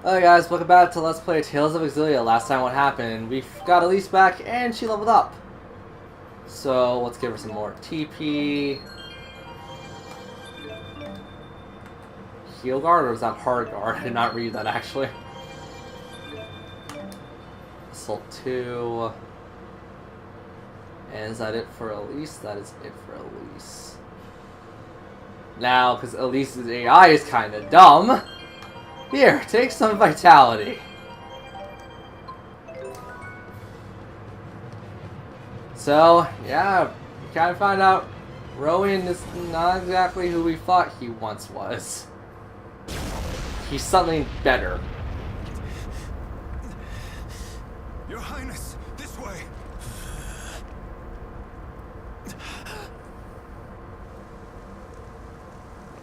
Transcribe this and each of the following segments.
Hello guys, welcome back to Let's Play Tales of Xillia. Last time what happened, we got Elise back and she leveled up. So let's give her some more TP. Heal guard or was that hard guard? I did not read that actually. Assault 2. And is that it for Elise? That is it for Elise. Now, because Elise's AI is kind of dumb. Here, take some vitality. So, yeah, we kind of found out Rowan is not exactly who we thought he once was. He's something better. Your Highness, this way.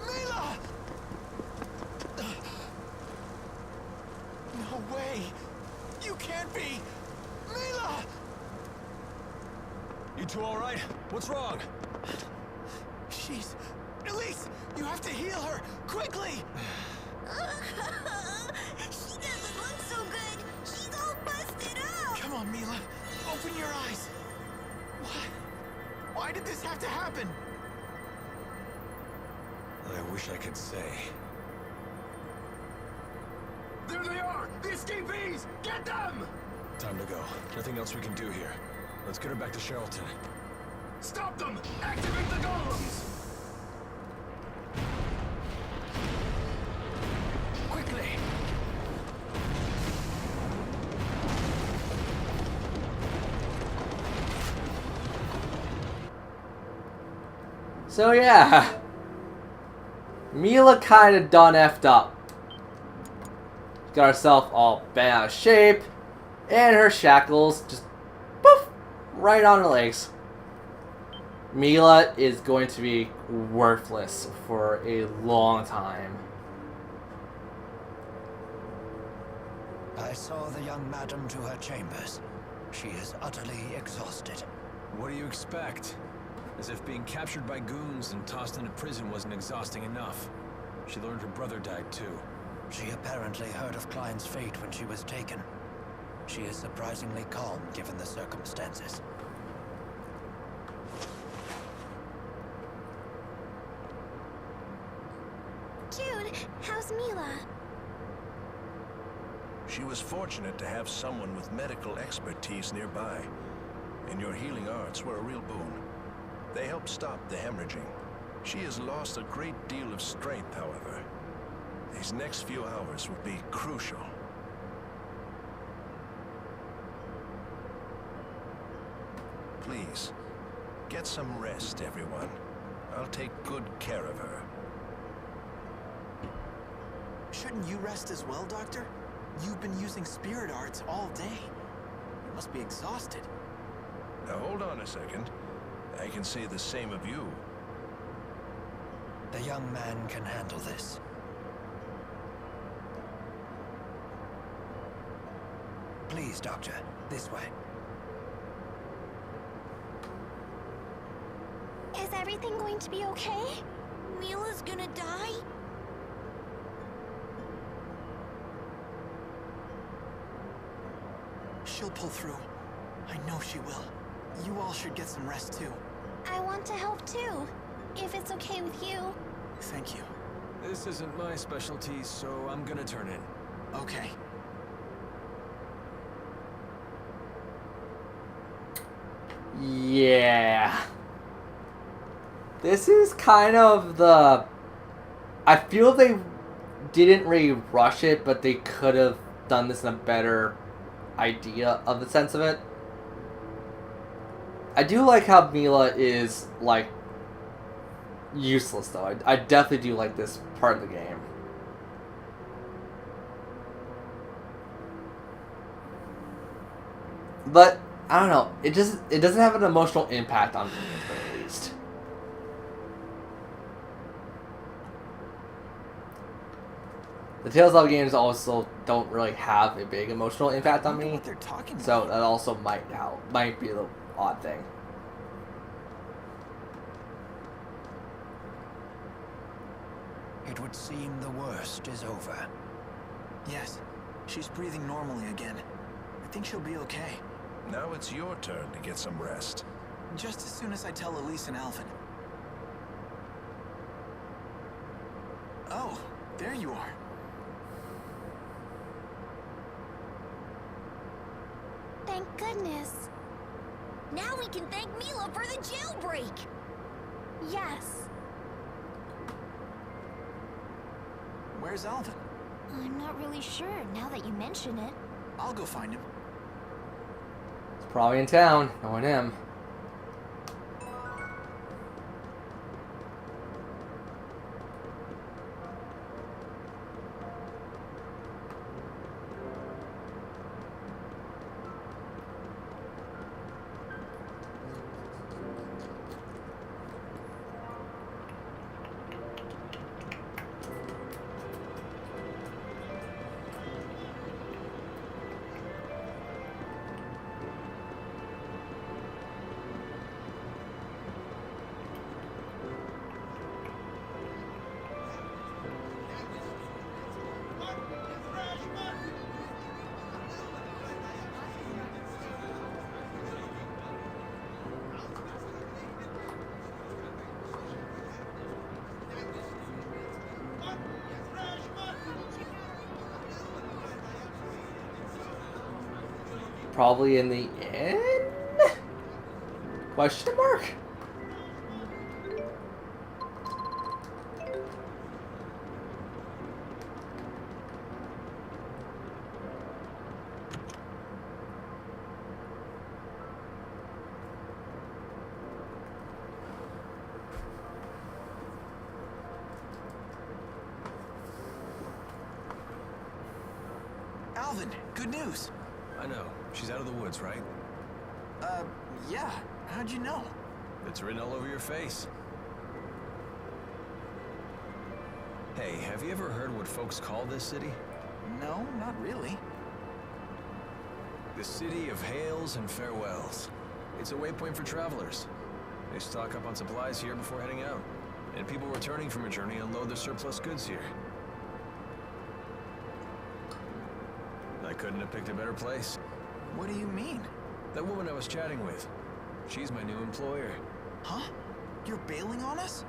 Mila! No way! You can't be! Mila! You two all right? What's wrong? She's... Elise! You have to heal her! Quickly! She doesn't look so good. She's all busted up. Come on, Mila. Open your eyes. Why did this have to happen? I wish I could say. There they are! The escapees! Get them! Time to go. Nothing else we can do here. Let's get her back to Charlton. Stop them! Activate the golems! Quickly! So yeah, Mila kind of done effed up. Got herself all bent out of shape, and her shackles just poof right on her legs. Mila is going to be worthless for a long time. I saw the young madam to her chambers. She is utterly exhausted. What do you expect? As if being captured by goons and tossed into prison wasn't exhausting enough. She learned her brother died too. She apparently heard of Klein's fate when she was taken. She is surprisingly calm given the circumstances. Jude, how's Mila? She was fortunate to have someone with medical expertise nearby, and your healing arts were a real boon. They helped stop the hemorrhaging. She has lost a great deal of strength, however. These next few hours will be crucial. Please, get some rest, everyone. I'll take good care of her. Shouldn't you rest as well, Doctor? You've been using spirit arts all day. You must be exhausted. Now hold on a second. I can say the same of you. The young man can handle this. Please, Doctor, this way. Is everything going to be okay? Mila's gonna die? She'll pull through. I know she will. You all should get some rest too. I want to help too, if it's okay with you. Thank you. This isn't my specialty, so I'm gonna turn in. Okay. Yeah. This is kind of the... I feel they didn't really rush it, but they could have done this in a better idea of the sense of it. I do like how Mila is, like, useless, though. I definitely do like this part of the game. But, I don't know, it doesn't have an emotional impact on me, at least. The Tales of games also don't really have a big emotional impact on me, What they're talking so about. that also might be the odd thing. It would seem the worst is over. Yes, She's breathing normally again. I think she'll be okay. Now it's your turn to get some rest. Just as soon as I tell Elise and Alvin. Oh, there you are. Thank goodness. Now we can thank Mila for the jailbreak. Yes. Where's Alvin? I'm not really sure now that you mention it. I'll go find him. He's probably in town, knowing him. Probably in the inn? Question mark? Alvin, good news. I know. She's out of the woods, right? Yeah. How'd you know? It's written all over your face. Hey, have you ever heard what folks call this city? No, not really. The city of hails and farewells. It's a waypoint for travelers. They stock up on supplies here before heading out. And people returning from a journey unload their surplus goods here. I couldn't have picked a better place. What do you mean? That woman I was chatting with. She's my new employer. Huh? You're bailing on us?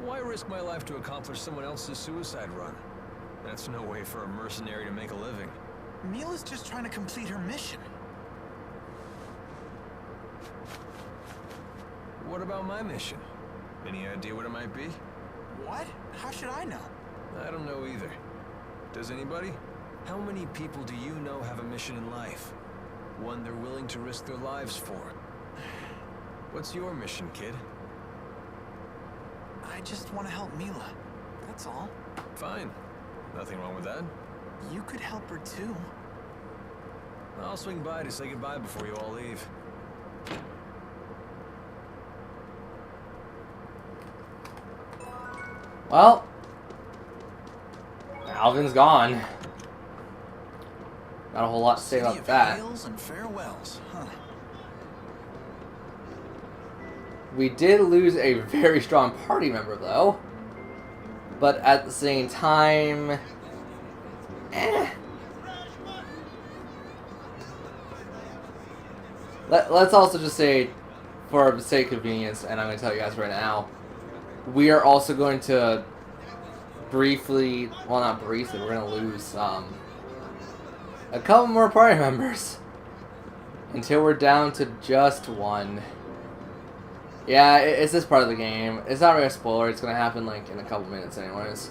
Why risk my life to accomplish someone else's suicide run? That's no way for a mercenary to make a living. Mila's just trying to complete her mission. What about my mission? Any idea what it might be? What? How should I know? I don't know either. Does anybody? How many people do you know have a mission in life? One they're willing to risk their lives for? What's your mission, kid? I just want to help Mila. That's all. Fine. Nothing wrong with that. You could help her too. I'll swing by to say goodbye before you all leave. Well, Alvin's gone. Not a whole lot to say about that. Hails and farewells, huh? We did lose a very strong party member, though. But at the same time... Let's also just say, for the sake of convenience, and I'm going to tell you guys right now, we are also going to briefly... Well, not briefly, we're going to lose a couple more party members. Until we're down to just one. Yeah, it's this part of the game. It's not really a spoiler. It's going to happen, like, in a couple minutes anyways.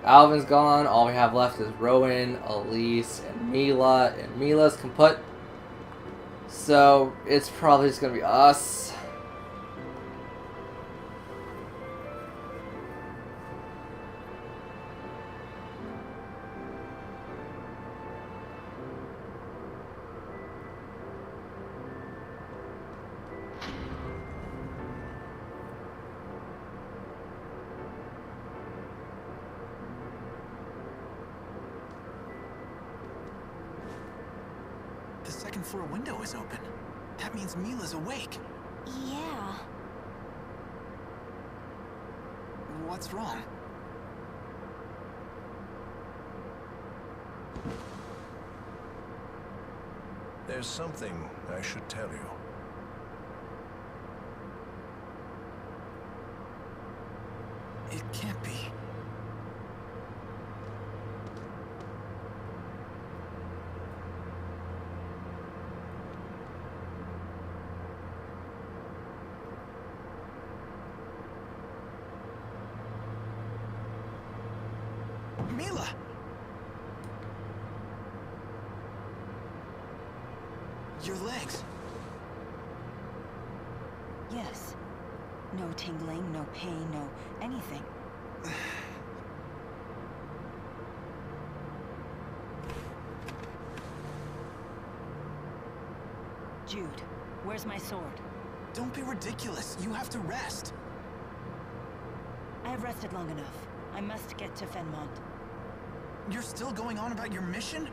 Alvin's gone. All we have left is Rowan, Elise, and Mila. And Mila's kaput. So, it's probably just going to be us. The second floor window is open. That means Mila's awake. Yeah. What's wrong? There's something I should tell you. It can't be. Mila! Your legs. Yes. No tingling, no pain, no anything. Jude, where's my sword? Don't be ridiculous. You have to rest. I have rested long enough. I must get to Fenmont. You're still going on about your mission?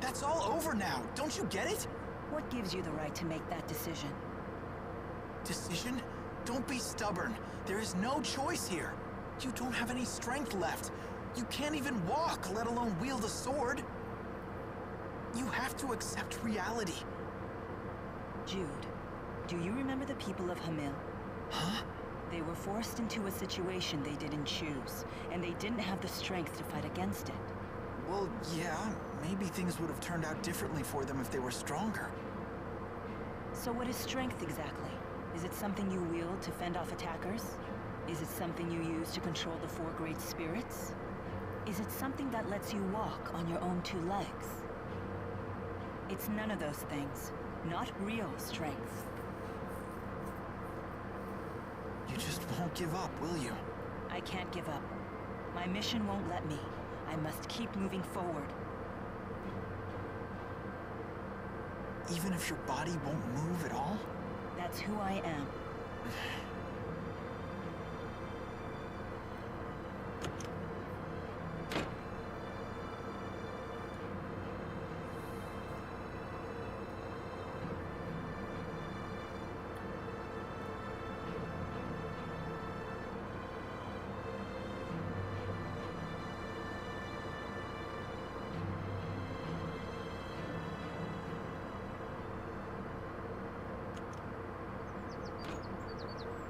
That's all over now. Don't you get it? What gives you the right to make that decision? Decision? Don't be stubborn. There is no choice here. You don't have any strength left. You can't even walk, let alone wield a sword. You have to accept reality. Jude, do you remember the people of Hamil? Huh? They were forced into a situation they didn't choose, and they didn't have the strength to fight against it. Well, yeah, maybe things would have turned out differently for them if they were stronger. So what is strength exactly? Is it something you wield to fend off attackers? Is it something you use to control the four great spirits? Is it something that lets you walk on your own two legs? It's none of those things. Not real strength. You just won't give up, will you? I can't give up. My mission won't let me. I must keep moving forward. Even if your body won't move at all? That's who I am.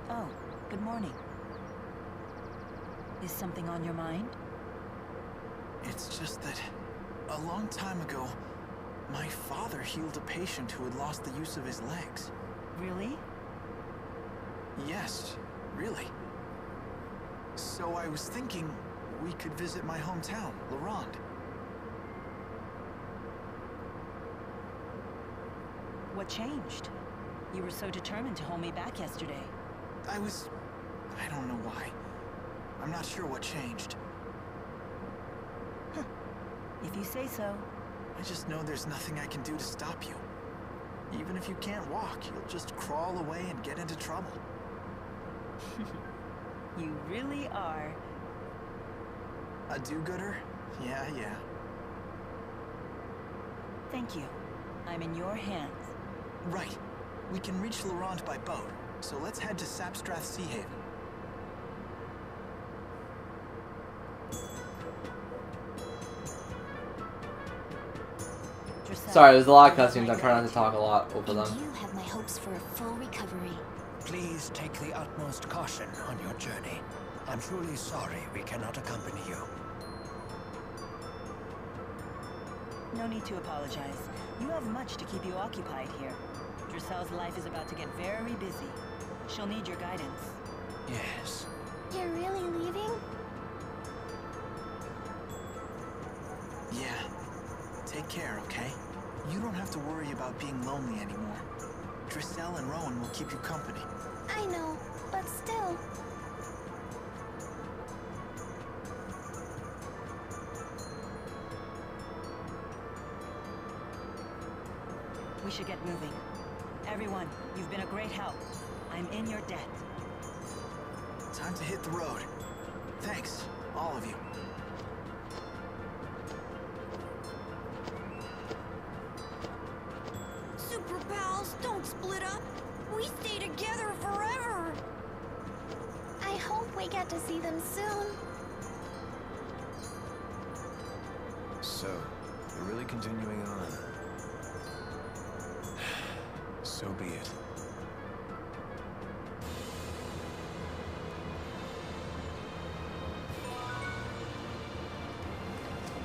Oh, good morning. Is something on your mind? It's just that a long time ago, my father healed a patient who had lost the use of his legs. Really? Yes, really. So I was thinking we could visit my hometown, Laurent. What changed? You were so determined to hold me back yesterday. I don't know why. I'm not sure what changed. If you say so. I just know there's nothing I can do to stop you. Even if you can't walk, you'll just crawl away and get into trouble. You really are. A do-gooder? Yeah, yeah. Thank you. I'm in your hands. Right. We can reach Laurent by boat, so let's head to Sapstrath Sea Haven. Sorry, there's a lot of cutscenes. I'm trying not to talk a lot over And them. you have my hopes for a full recovery. Please take the utmost caution on your journey. I'm truly sorry we cannot accompany you. No need to apologize. You have much to keep you occupied here. Drisselle's life is about to get very busy. She'll need your guidance. Yes. You're really leaving? Yeah. Take care, okay? You don't have to worry about being lonely anymore. Drisselle and Rowan will keep you company. I know, but still. We should get moving. Everyone, you've been a great help. I'm in your debt. Time to hit the road. Thanks, all of you. Super pals, don't split up. We stay together forever. I hope we I get to see them soon. So, you're really continuing on. So be it.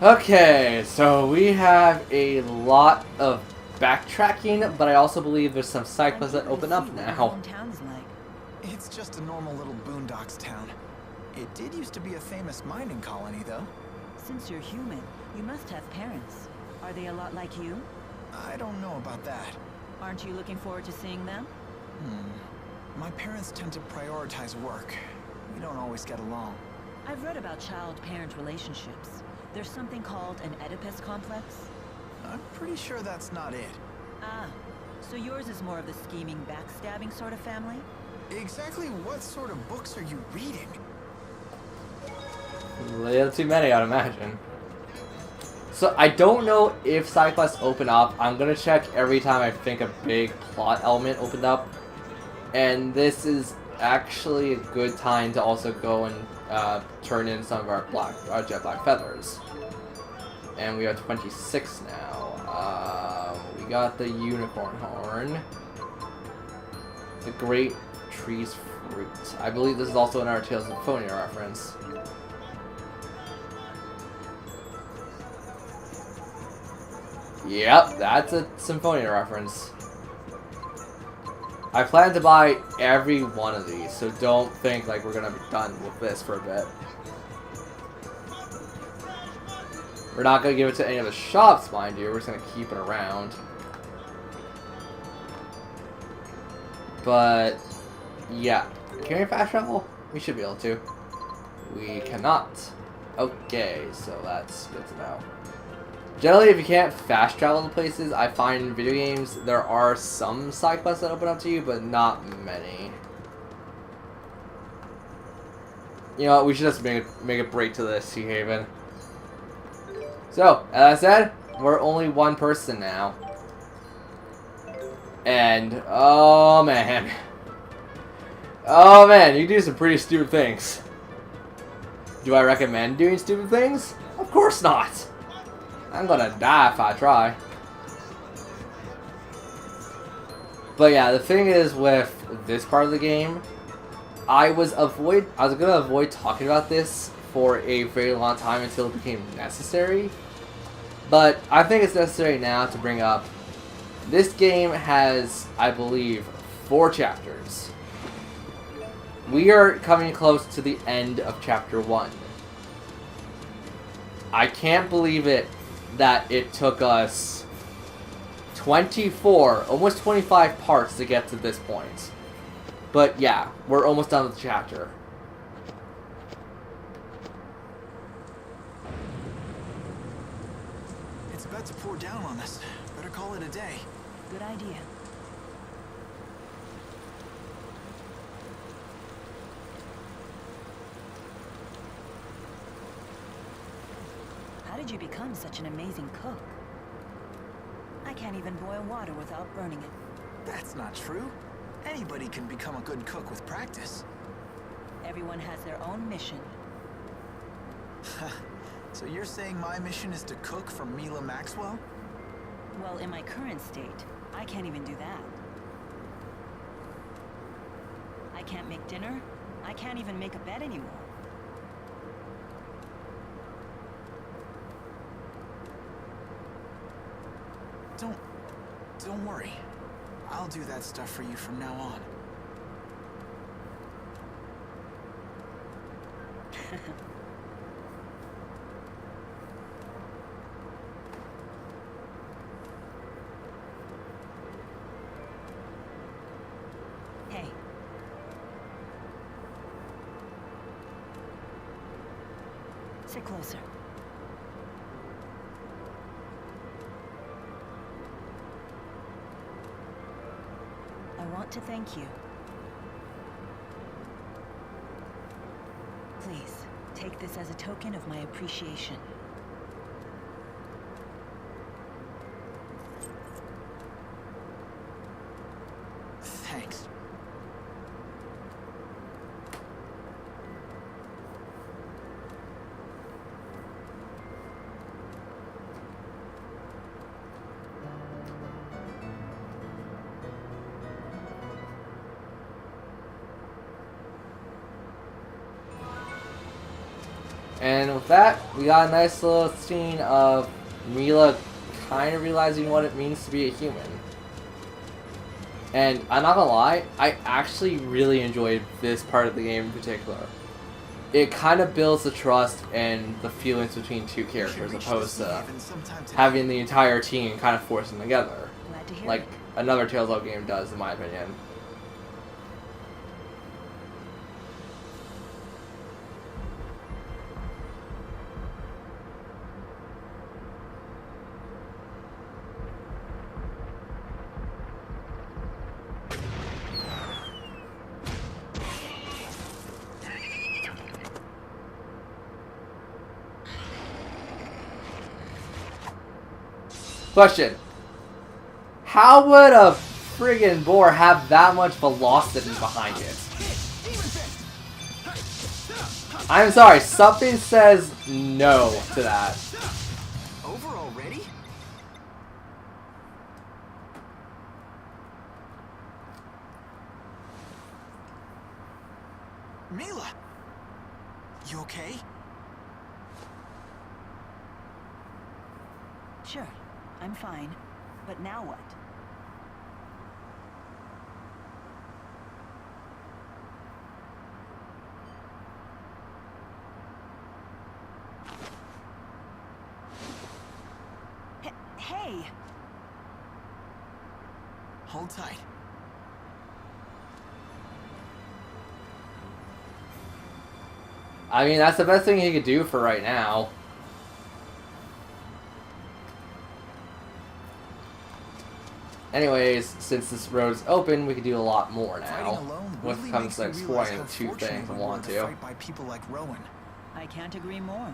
Okay, so we have a lot of backtracking, but I also believe there's some side quests that open up now. Hometown's like. It's just a normal little boondocks town. It did used to be a famous mining colony, though. Since you're human, you must have parents. Are they a lot like you? I don't know about that. Aren't you looking forward to seeing them? My parents tend to prioritize work. We don't always get along. I've read about child-parent relationships. There's something called an Oedipus complex. I'm pretty sure that's not it. Ah, so yours is more of the scheming, backstabbing sort of family? Exactly what sort of books are you reading? A little too many, I'd imagine. So I don't know if side quests open up. I'm gonna check every time I think a big plot element opened up. And this is actually a good time to also go and turn in some of our jet black feathers. And we are 26 now. We got the unicorn horn. The great tree's fruit. I believe this is also another Tales of Xillia reference. Yep, that's a Symphonia reference. I plan to buy every one of these, so don't think like we're gonna be done with this for a bit. We're not gonna give it to any of the shops, mind you. We're just gonna keep it around. But yeah, can we fast travel? We should be able to. We cannot. Okay, so that's good to know. Generally, if you can't fast travel to places, I find in video games there are some side quests that open up to you, but not many. You know what, we should just make a break to this, Sea Haven. So, as I said, we're only one person now. And, oh man. Oh man, you do some pretty stupid things. Do I recommend doing stupid things? Of course not. I'm gonna die if I try. But yeah, the thing is with this part of the game, I was gonna avoid talking about this for a very long time until it became necessary. But I think it's necessary now to bring up. This game has, I believe, 4 chapters. We are coming close to the end of chapter 1. I can't believe it that it took us 24, almost 25 parts to get to this point. But yeah, we're almost done with the chapter. It's about to pour down on us. Better call it a day. Good idea. How did you become such an amazing cook? I can't even boil water without burning it. That's not true. Anybody can become a good cook with practice. Everyone has their own mission. So you're saying my mission is to cook for Mila Maxwell? Well, in my current state, I can't even do that. I can't make dinner. I can't even make a bed anymore. Don't worry. I'll do that stuff for you from now on. Hey. Sit closer. I want to thank you. Please, take this as a token of my appreciation. Thanks. And with that, we got a nice little scene of Mila kind of realizing what it means to be a human. And I'm not gonna lie, I actually really enjoyed this part of the game in particular. It kind of builds the trust and the feelings between two characters, opposed to having the entire team kind of forced them together, like another Tales of game does, in my opinion. Question. How would a friggin' boar have that much velocity behind it? I'm sorry, something says no to that. Over already? Mila! You okay? Sure, I'm fine. But now what? Hey! Hold tight. I mean, that's the best thing he could do for right now. Anyways, since this road's open, we can do a lot more now. When it comes to exploring two things I want to. Fight by people like Rowan. I can't agree more.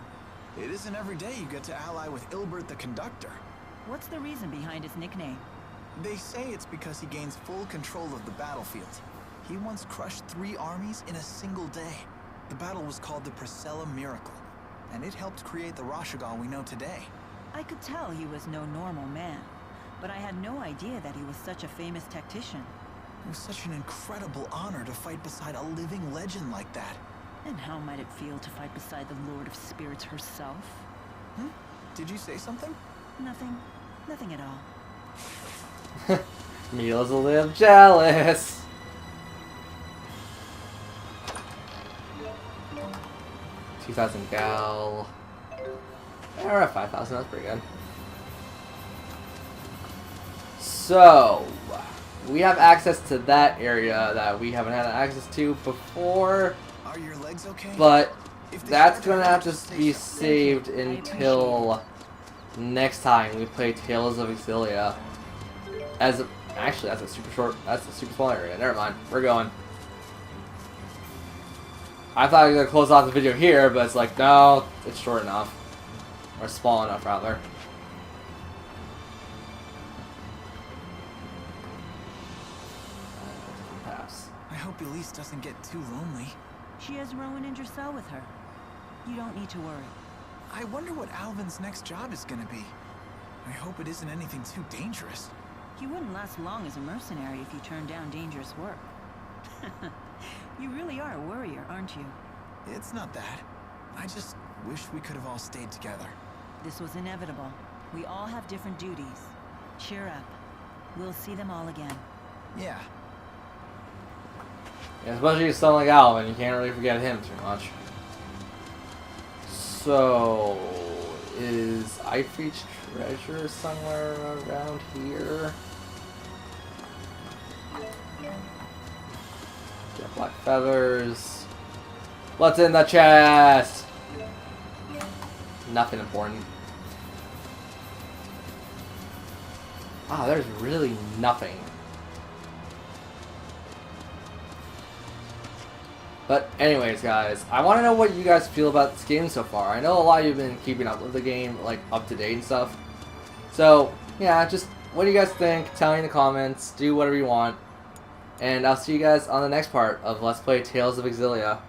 It isn't every day you get to ally with Ilbert the Conductor. What's the reason behind his nickname? They say it's because he gains full control of the battlefield. He once crushed 3 armies in a single day. The battle was called the Priscilla Miracle, and it helped create the Rashagal we know today. I could tell he was no normal man, but I had no idea that he was such a famous tactician. It was such an incredible honor to fight beside a living legend like that. And how might it feel to fight beside the Lord of Spirits herself? Did you say something? Nothing. Nothing at all. Mila's a little jealous. $2,000 gal. Yeah, we're at 5,000. That's pretty good. So, we have access to that area that we haven't had access to before. Are your legs okay? But that's gonna have to be saved until next time we play Tales of Xillia. Actually, that's a super small area. Never mind, we're going. I thought I was gonna close off the video here, but it's like, no, it's short enough. Or small enough, rather. I hope Elise doesn't get too lonely. She has Rowan and Dressel with her. You don't need to worry. I wonder what Alvin's next job is gonna be. I hope it isn't anything too dangerous. You wouldn't last long as a mercenary if you turned down dangerous work. You really are a warrior, aren't you? It's not that. I just wish we could have all stayed together. This was inevitable. We all have different duties. Cheer up. We'll see them all again. Yeah. Yeah, especially someone like Alvin, you can't really forget him too much. So, is Ifreach treasure somewhere around here? Get black feathers. What's in the chest? Nothing important. Ah, there's really nothing. But anyways, guys, I want to know what you guys feel about this game so far. I know a lot of you have been keeping up with the game, like, up to date and stuff. So, yeah, just what do you guys think? Tell me in the comments. Do whatever you want. And I'll see you guys on the next part of Let's Play Tales of Xillia.